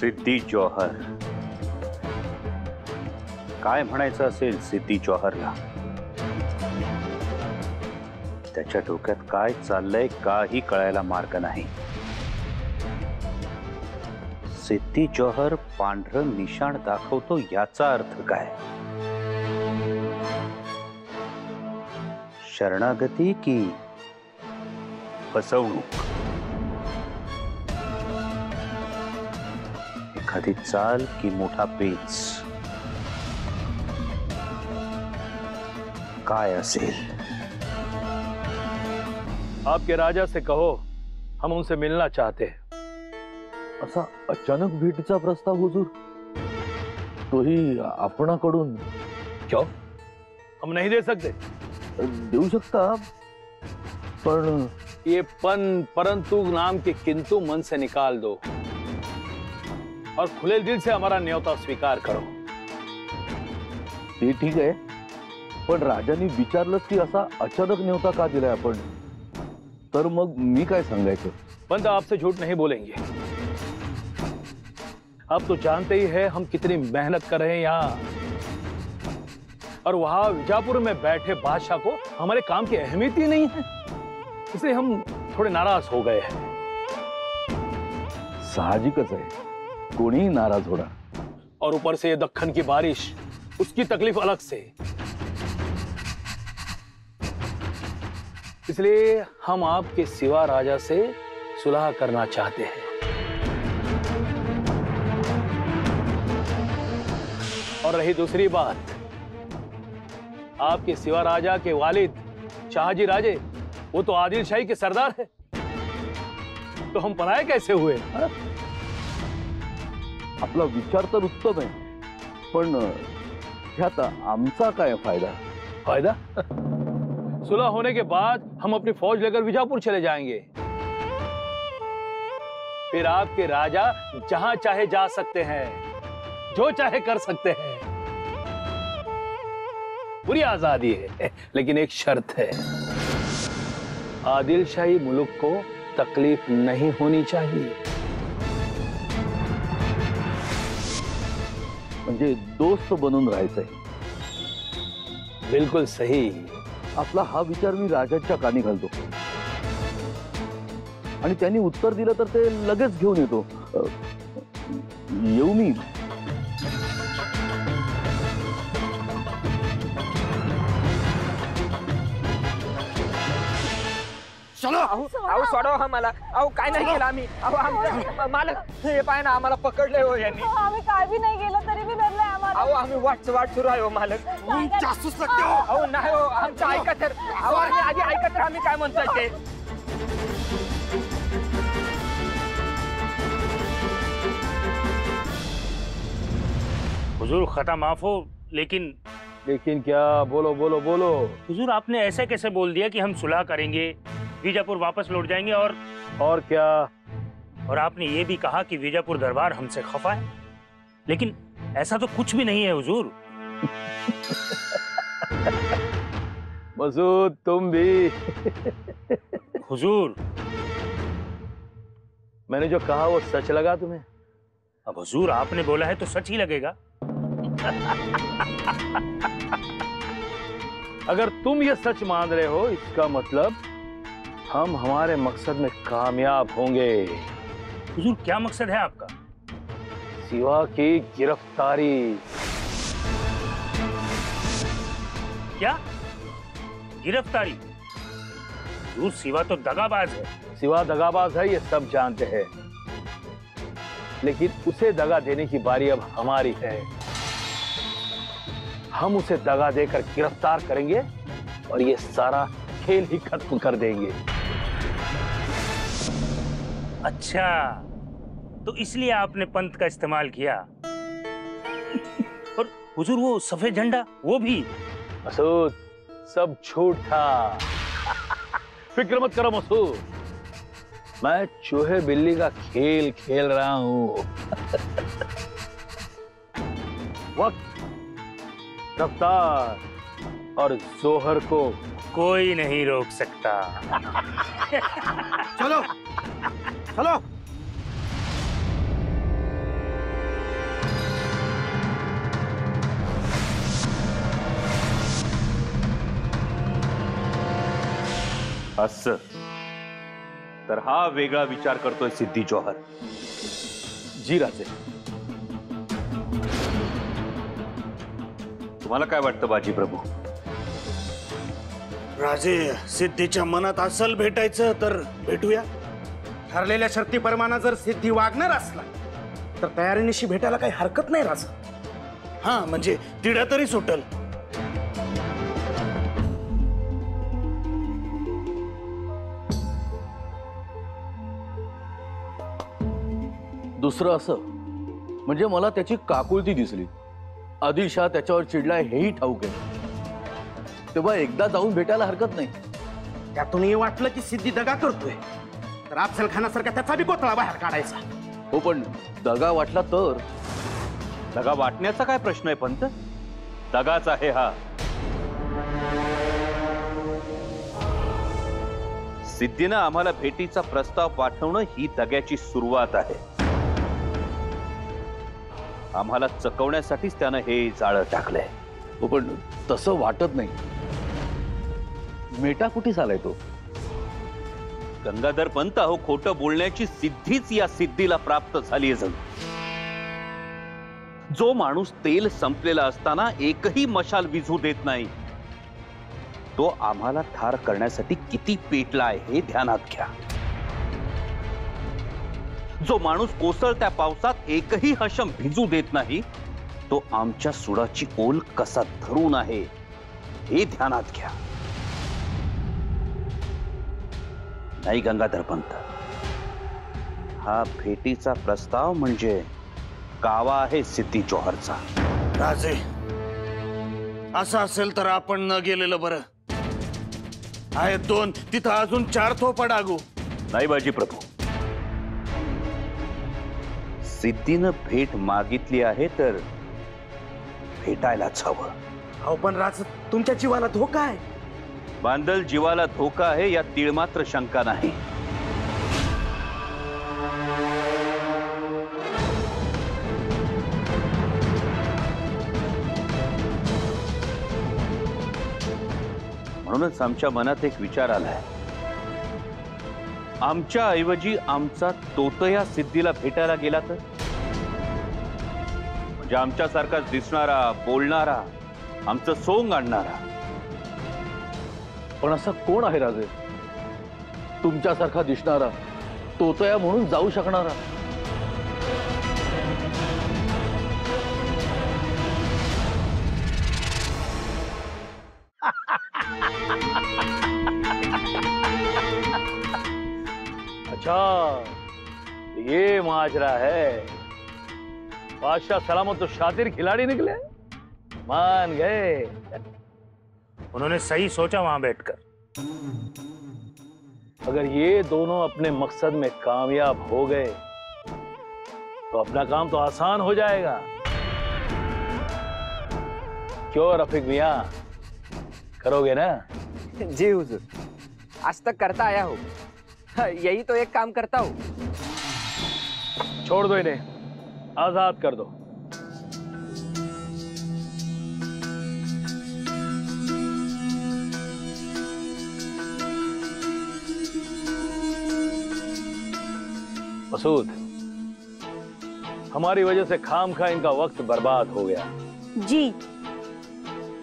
सिद्धी जौहर. काय म्हणायचं असेल सिद्धी जौहरला? त्याच्या डोक्यात काय चाललंय काही कळायला मार्ग नाही. सिद्धी जौहर पांढरं निशाण दाखवतो याचा अर्थ काय? शरणागती की फसवणूक? एखादी चाल की मोठा पेच? काय असेल? आपके राजा से कहो हम उनसे मिलना चाहते हैं. असा अचानक भेटीचा प्रस्ताव हुजूर, तोही आपणाकडून? क्यों? हम नहीं दे सकते? देऊ शकता, पण ये परंतु नाम के किंतु मन से निकाल दो और खुले दिल से हमारा न्योता स्वीकार करो. ते ठीक आहे, पण राजांनी विचारलं की असा अचानक न्योता का दिलाय आपण? तर मग मी काय सांगायचं? बंदा आपसे झूठ नहीं बोलेंगे. आप तो जानते ही है हम कितनी मेहनत कर रहे हैं यहाँ, और वहां विजापुर में बैठे बादशाह को हमारे काम की अहमियत ही नहीं है, इसलिए हम थोड़े नाराज हो गए हैं. साहजिकच आहे, कोणीही नाराज होणार. और ऊपर से ये दक्खन की बारिश, उसकी तकलीफ अलग से. इसलिए हम आपके सिवा राजा से सुलह करना चाहते हैं. और रही दूसरी बात, आपके सिवा राजा के वालिद शाहजी राजे, वो तो आदिल शाही के सरदार है, तो हम पराये कैसे हुए? आपला विचार तर उत्तम आहे, पण ह्यात आमचा काय फायदा? फायदा? सुलह होने के बाद हम अपनी फौज लेकर विजापुर चले जाएंगे. फिर आपके राजा जहां चाहे जा सकते हैं, जो चाहे कर सकते हैं. पूरी आजादी है, लेकिन एक शर्त है, आदिल शाही मुल्क को तकलीफ नहीं होनी चाहिए. म्हणजे दोस्त बनून राहायचंय. बिल्कुल सही. आपला हा विचार मी राजाच्या कानी घालतो, आणि त्यांनी उत्तर दिलं तर ते लगेच घेऊन येतो. येऊ मी? चलो. अहो सोडवा आम्हाला. अहो काय नाही केलं आम्ही. अहो आमचं मालक हे पाय ना, आम्हाला पकडलंय हो यांनी. आम्ही काय बी नाही केलं तरी बी धरलंय आम्हाला. अहो आम्ही वाट सुरू आहे हो मालक. जासूस लगते हो. अहो नाही हो, आमचं ऐका तर. अहो आधी ऐका तर आम्ही काय म्हणतोय ते. हुजूर खता माफ हो, लेकिन क्या? बोलो बोलो बोलो. हुजूर आपने ऐसे कैसे बोल दिया कि हम सुलह करेंगे, बीजापुर वापस लौट जाएंगे, और क्या? और आपने ये भी कहा कि बीजापुर दरबार हमसे खफा है, लेकिन ऐसा तो कुछ भी नहीं है हुजूर. मसूद तुम भी. हुजूर मैंने जो कहा वो सच लगा तुम्हें? अब हुजूर आपने बोला है तो सच ही लगेगा. अगर तुम ये सच मान रहे हो, इसका मतलब हम हमारे मकसद में कामयाब होंगे. हुजूर क्या मकसद है आपका? सिवा की गिरफ्तारी. क्या गिरफ्तारी? हुजूर सिवा तो दगाबाज है. सिवा दगाबाज है, ये सब जानते हैं, लेकिन उसे दगा देने की बारी अब हमारी है. हम उसे दगा देकर गिरफ्तार करेंगे और ये सारा खेल ही खत्म कर देंगे. अच्छा, तो इसलिए आपने पंथ का इस्तेमाल किया. और हुजूर वो सफेद झंडा, वो भी? मसूद, सब झूठ था. फिक्र मत करो मसूद, मैं चूहे बिल्ली का खेल खेल रहा हूं. वक्त, रफ्तार और जोहर को कोई नहीं रोक सकता. चलो चलो. असं तर हा वेगळा विचार करतोय सिद्धी जौहर. जी राजे. तुम्हाला काय वाटतं बाजी प्रभू? राजे, सिद्धीच्या मनात असल भेटायचं तर भेटूया. ठरलेल्या शर्तीप्रमाणे जर सिद्धी वागणार असला तर तयारीनिशी भेटायला काही हरकत नाही राजा. हा म्हणजे तिड्या तरी सुटल. दुसरं असं म्हणजे मला त्याची काकुळती दिसली. आदिलशाह त्याच्यावर चिडलाय हेही ठाऊक आहे. तेव्हा एकदा जाऊन भेटायला हरकत नाही. त्यातूनही वाटलं की सिद्धी दगा करतोय तर अफजल खानासारखा त्याचा बी कोथळा बाहेर काढायचा. हो पण दगा वाटला तर? दगा वाटण्याचा काय प्रश्न आहे पंत? दगाच आहे हा. सिद्धीनं आम्हाला भेटीचा प्रस्ताव पाठवणं ही दग्याची सुरुवात आहे. आम्हाला चकवण्यासाठीच त्यानं हे जाळं टाकलंय. हो पण तसं वाटत नाही. मेटा कुठे झालाय तो? गंगाधर पंत, अहो खोटं बोलण्याची सिद्धीच या सिद्धीला प्राप्त झाली आहे. जो माणूस तेल संपलेला असताना एकही मशाल विझू देत नाही तो आम्हाला ठार करण्यासाठी किती पेटला आहे हे ध्यानात घ्या. जो माणूस कोसळत्या पावसात एकही हशम भिजू देत नाही तो आमच्या सुडाची ओल कसा धरून आहे हे ध्यानात घ्या. नाही गंगाधर पंत, हा भेटीचा प्रस्ताव म्हणजे कावा आहे सिद्धी जौहरचा. राजे, असं असेल तर आपण न गेलेलं बरं. आहेत 2, तिथं अजून 4 थोपा डागू. नाही बाजी प्रभू, सिद्धीनं भेट मागितली आहे तर भेटायलाच हवं. अहो पण राज, तुमच्या जीवाला धोका आहे. बांदल जीवाला धोका आहे यात तीळमात्र शंका नाही. म्हणूनच आमच्या मनात एक विचार आलाय. आमच्या ऐवजी आमचा तोतया सिद्धीला भेटायला गेला तर? म्हणजे आमच्यासारखाच दिसणारा, बोलणारा, आमचं सोंग आणणारा. पण असा कोण आहे राजे तुमच्यासारखा दिसणारा, तोतया म्हणून जाऊ शकणारा? अच्छा, ये माजरा है. बादशाह सलामत तो शातिर खिलाड़ी निकले, मान गए. उन्होंने सही सोचा वहां बैठकर. अगर ये दोनों अपने मकसद में कामयाब हो गए तो अपना काम तो आसान हो जाएगा. क्यों रफीक मियां, करोगे ना? जी हुजूर, आज तक करता आया हूँ. यही तो एक काम करता हूँ. छोड़ दो इन्हें, आजाद कर दो. मसूद, हमारी वजह से खामखा इनका वक्त बर्बाद हो गया. जी,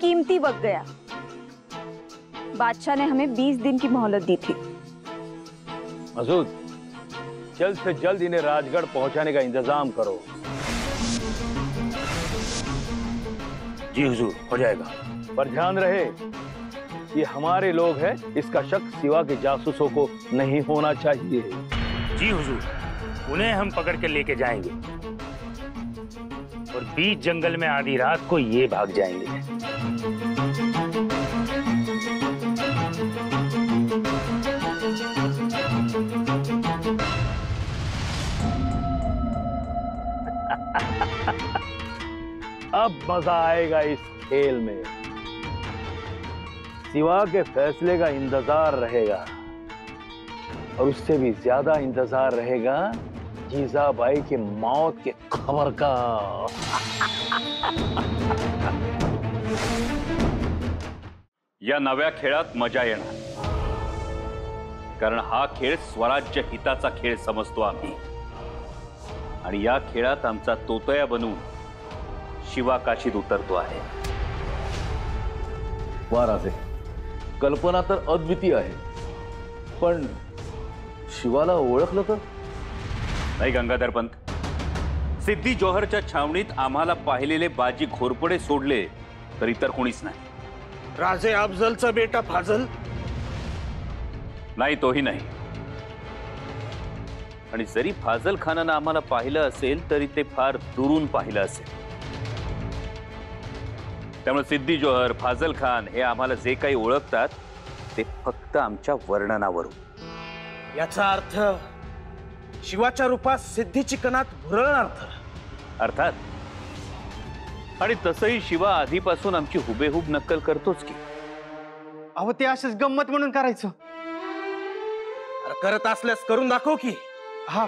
कीमती वक्त गया. बादशाह ने हमें 20 दिन की मोहलत दी थी. मसूद, जल्द से जल्द इन्हें राजगढ़ पहुंचाने का इंतजाम करो. जी हुजूर, हो जाएगा. पर ध्यान रहे, ये हमारे लोग हैं, इसका शक सिवा के जासूसों को नहीं होना चाहिए. जी हुजूर, उन्हें हम पकड़ कर लेके जाएंगे और बीच जंगल में आधी रात को ये भाग जाएंगे. अब मजा आएगा इस खेल में. सिवा के फैसले का इंतजार रहेगा और उससे भी ज्यादा इंतजार रहेगा जीजाबाई की मौत की खबर का. या नव्या खेळात मजा येणार. कारण हा खेळ स्वराज्य हिताचा खेळ समजतो आम्ही, आणि या खेळात आमचा तोतया बनून शिवा काशीत उतरतो आहे. वा राजे, कल्पना तर अद्वितीय आहे, पण शिवाला ओळखलं तर? नाही गंगाधर पंत, सिद्धी जोहरच्या छावणीत आम्हाला पाहिलेले बाजी घोरपडे सोडले तर इतर कोणीच नाही. राजे अफजलचा बेटा फाजल? नाही, तोही नाही. आणि जरी फाजल खानानं आम्हाला पाहिलं असेल तरी ते फार दुरून पाहिलं असेल. त्यामुळे सिद्धी जोहर, फाजल खान हे आम्हाला जे काही ओळखतात ते फक्त आमच्या वर्णनावरून. याचा अर्थ शिवाच्या रूपात सिद्धीची कणात भुरळणार तर? अर्थात. आणि तसंही शिवा आधीपासून आमची हुबेहूब नक्कल करतोच की. अहो ते असेच गंमत म्हणून करायचं. अरे करत असल्यास करून दाखव की. हा,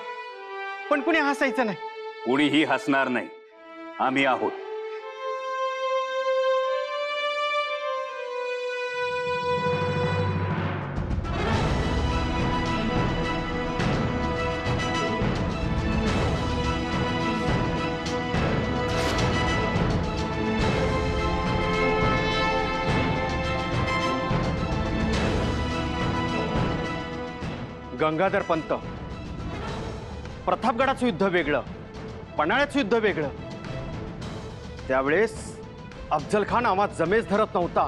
पण कुणी हसायचं नाही. कुणीही हसणार नाही. आम्ही आहोत. गंगाधर पंत, प्रतापगडाचं युद्ध वेगळं, पन्हाळ्याचं युद्ध वेगळं. त्यावेळेस अफजल खान आम्हा जमेस धरत नव्हता.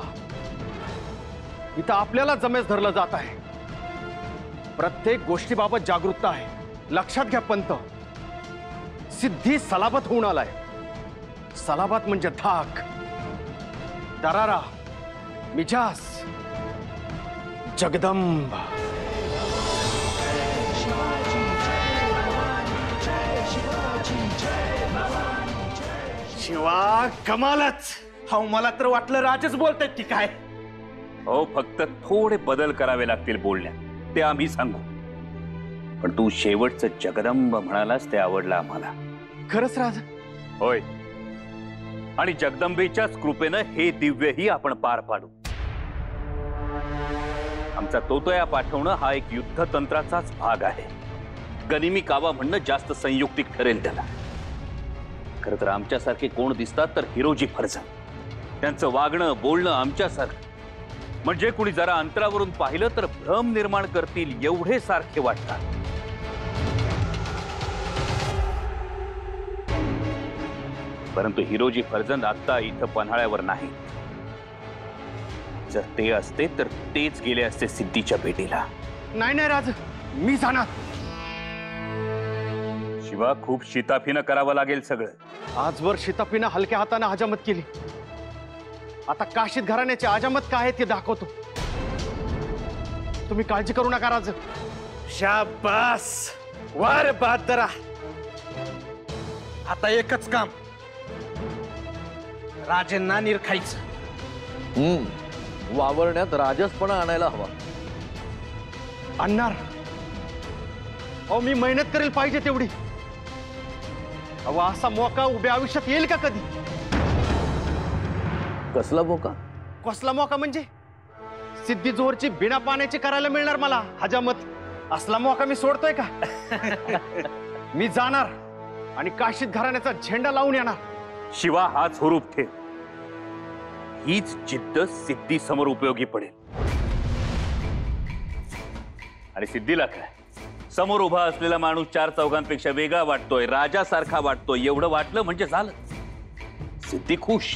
इथं आपल्याला जमेस धरलं जात आहे. प्रत्येक गोष्टीबाबत जागरूकता आहे. लक्षात घ्या पंत, सिद्धी सलाबत होऊन आलाय. सलाबत म्हणजे धाक, दरारा, मिजाज, जगदंब. शिवा कमालच. हा, मला तर वाटलं राजच बोलतायत की काय. हो, फक्त थोडे बदल करावे लागतील बोलण्यात, ते आम्ही सांगू. पण तू शेवटचं जगदंब म्हणालास ते आवडलं आम्हाला. खरंच राज? होय, आणि जगदंबेच्याच कृपेनं हे दिव्यही आपण पार पाडू. आमचा तोतया पाठवणं हा एक युद्धतंत्राचाच भाग आहे. गनिमी कावा म्हणणं जास्त संयुक्तिक ठरेल त्याला. खरं तर आमच्यासारखे कोण दिसतात तर हिरोजी फर्जन. त्यांचं वागणं बोलणं आमच्यासारखं, म्हणजे कुणी जरा अंतरावरून पाहिलं तर भ्रम निर्माण करतील एवढे सारखे वाटतात. परंतु हिरोजी फर्जन आता इथं पन्हाळ्यावर नाही. जर ते असते तर तेच गेले असते सिद्धीच्या भेटीला. नाही नाही राज, मी जाणार. शिवा, खूप शिताफीनं करावं लागेल सगळं. आजवर शिताफीनं हलक्या हाताने हजामत केली. आता काशीत घराण्याचे अजामत काय आहे ते दाखवतो. तुम्ही काळजी करू नका राज. शाबास, वार बहादरा. आता एकच काम, राजेंना निरखायचं. वावरण्यात राजसपणा आणायला हवा. आणणार. अहो मी मेहनत करेल पाहिजे तेवढी. अहो असा मोका उभ्या आयुष्यात येईल का कधी? कसला मोका? कसला मोका म्हणजे सिद्धी जोहरची बिना पाण्याची करायला मिळणार मला हजामत. असला मोका मी सोडतोय का? मी जाणार आणि काशीत घराण्याचा झेंडा लावून येणार. शिवा, हाच हुरूप ठेव. हीच जिद्द सिद्धी समोर उपयोगी पडेल. आणि सिद्धीला काय, समोर उभा असलेला माणूस चार चौघांपेक्षा वेगळा वाटतोय, राजासारखा वाटतोय, एवढं वाटलं म्हणजे झालं. सिद्धी खुश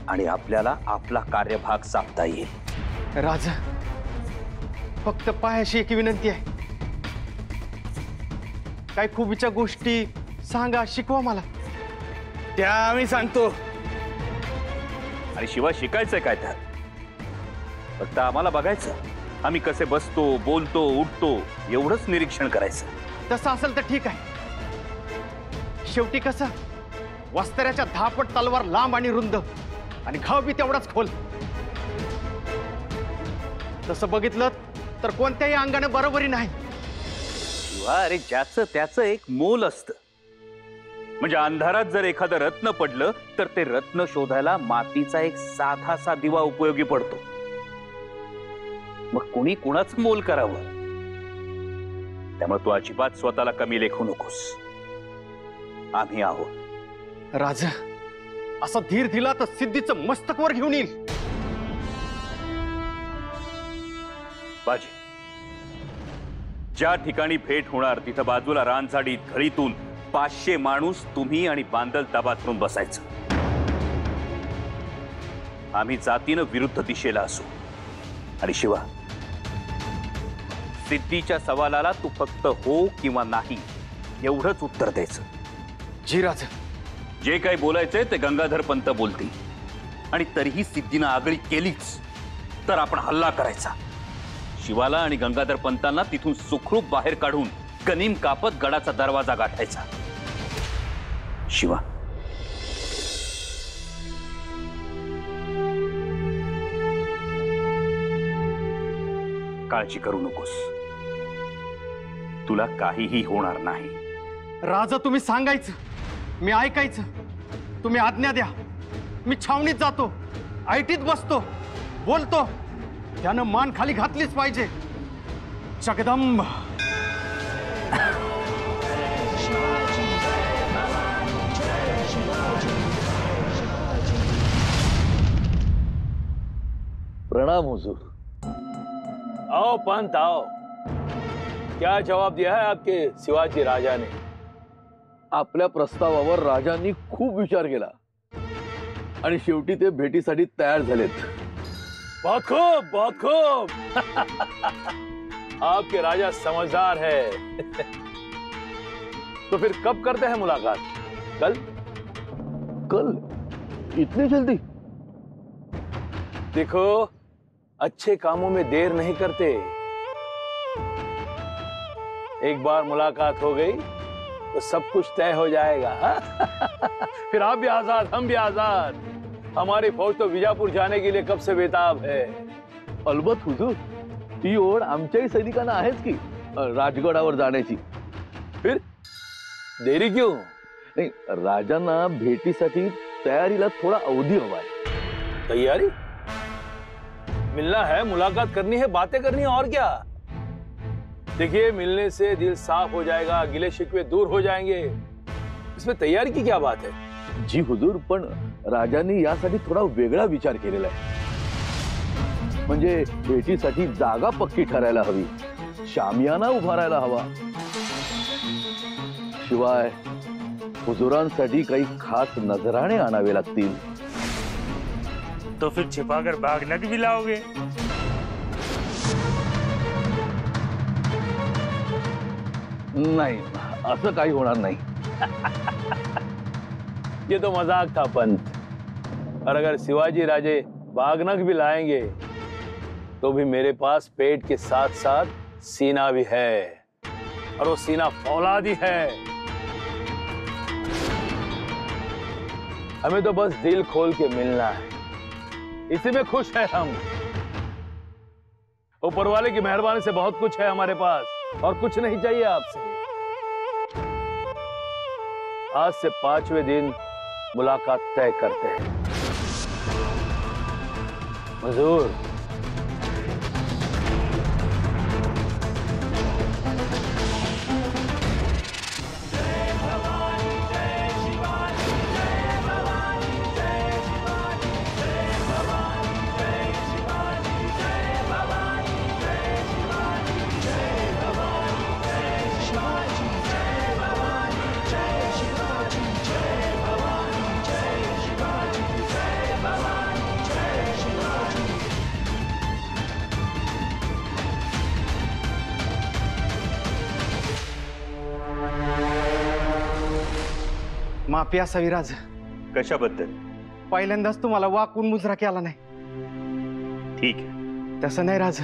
आणि आपल्याला आपला कार्यभाग साधता येईल. राजा, फक्त पायाशी एक विनंती आहे. काय खूबीच्या गोष्टी सांगा, शिकवा मला. त्या आम्ही सांगतो. आणि शिवा, शिकायचंय काय त्यात? फक्त आम्हाला बघायचं आम्ही कसे बसतो, बोलतो, उठतो, एवढंच निरीक्षण करायचं. तसं असेल तर ठीक आहे. शेवटी कसं, वस्त्र्याच्या 10 पट तलवार लांब आणि रुंद, आणि घाव बी तेवढाच खोल. तसं बघितलं तर कोणत्याही अंगाने बरोबरी नाही. शिवा, अरे ज्याचं त्याचं एक मोल असतं. म्हणजे अंधारात जर एखादं रत्न पडलं तर ते रत्न शोधायला मातीचा एक साधासा दिवा उपयोगी पडतो. मग कुणी कुणाच मोल करावं. त्यामुळे तू अजिबात स्वतःला कमी लेखू नकोस. आम्ही आहोत. राजा असा धीर दिला तर सिद्धीचं मस्तक वर घेऊन येईल. बाजी, ज्या ठिकाणी भेट होणार तिथं बाजूला रानझाडीत घळीतून 500 माणूस तुम्ही आणि बांदल ताबा धरून बसायचं. आम्ही जातीनं विरुद्ध दिशेला असू. आणि शिवा, सिद्धीच्या सवालाला तू फक्त हो किंवा नाही एवढंच उत्तर द्यायचं. जी राजा. जे काही बोलायचंय ते गंगाधर पंत बोलतील. आणि तरीही सिद्धीनं आगळी केलीच तर आपण हल्ला करायचा. शिवाला आणि गंगाधर पंतांना तिथून सुखरूप बाहेर काढून गनीम कापत गडाचा दरवाजा गाठायचा. शिवा, काळजी करू नकोस. तुला काहीही होणार नाही. राजा तुम्ही सांगायचं, मी ऐकायचं. तुम्ही आज्ञा द्या. मी छावणीत जातो, ऐटीत बसतो, बोलतो. त्यानं मान खाली घातलीच पाहिजे. जगदंब. प्रणाम हुजूर. आओ पंत आओ. क्या जवाब दिया है आपके शिवाजी राजा ने? आपल्या प्रस्तावावर राजांनी खूप विचार केला आणि शेवटी ते भेटीसाठी तयार झालेत. बहुत खूब, बहुत खूब. आपके राजा समझदार है. तो फिर कब करते हैं मुलाकात? कल? कल? इतनी जल्दी? देखो, अच्छे कामों में देर नहीं करते. एक बार मुलाकात हो गई तो सब कुछ तय हो जाएगा. फिर आप भी आजाद, हम भी आजाद. हमारी फौज तो विजापुर जाने के लिए कब से बेताब है. अलबत हुजूर, ती ओढ आमच्याही सैनिकांना आहेच की राजगडावर जाण्याची. फिर देरी क्यों? नाही, राजांना भेटीसाठी तयारीला थोडा अवधी हवाय. तैयारी? मिलना है, मुलाकात करनी है, बातें करनी है, और क्या. देखिए, मिलने से दिल साफ हो जाएगा, गिले शिकवे दूर हो जाएंगे. इसमें तैयारी की क्या बात है? जी हुजूर, पण राजांनी यासाठी थोडा वेगळा विचार केलेला आहे. म्हणजे भेटीसाठी जागा पक्की ठरायला हवी, शामियाना उभारायला हवा. शिवाय हुजुरांसाठी काही खास नजराणे आणावे लागतील. तो फिर छिपाकर बागनग भी लाओगे? नाही, असं काही होणार नाही. ये तो मजाक था पंत. और अगर शिवाजी राजे बागनग भी लाएंगे तो भी मेरे पास पेट के साथ साथ सीना भी है, और वो सीना फौलादी है. हमें तो बस दिल खोल के मिलना है, इसी में खुश है हम. ऊपर वाले की मेहरबानी से बहुत कुछ है हमारे पास, और कुछ नहीं चाहिए आपसे. आज से 5वें दिन मुलाकात तय करते हैं. हुजूर, माफी असावी राजा. कशाबद्दल? पहिल्यांदाच तुम्हाला वाकून मुजरा केला नाही. ठीक आहे. तसं नाही राजा,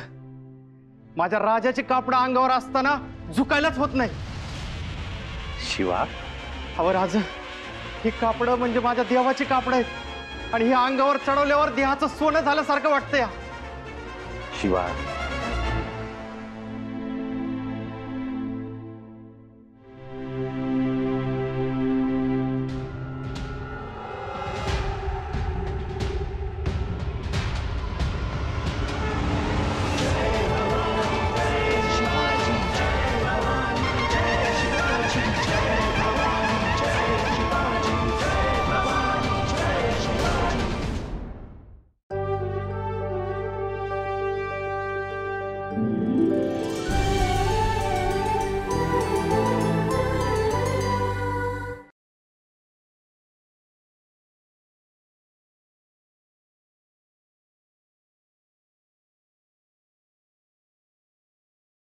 माझ्या राजाची कापडं अंगावर असताना झुकायलाच होत नाही. शिवा, अहो राजा, ही कापडं म्हणजे माझ्या देवाची कापडं आहेत, आणि ही अंगावर चढवल्यावर देहाचं सोनं झाल्यासारखं वाटतंय. शिवा,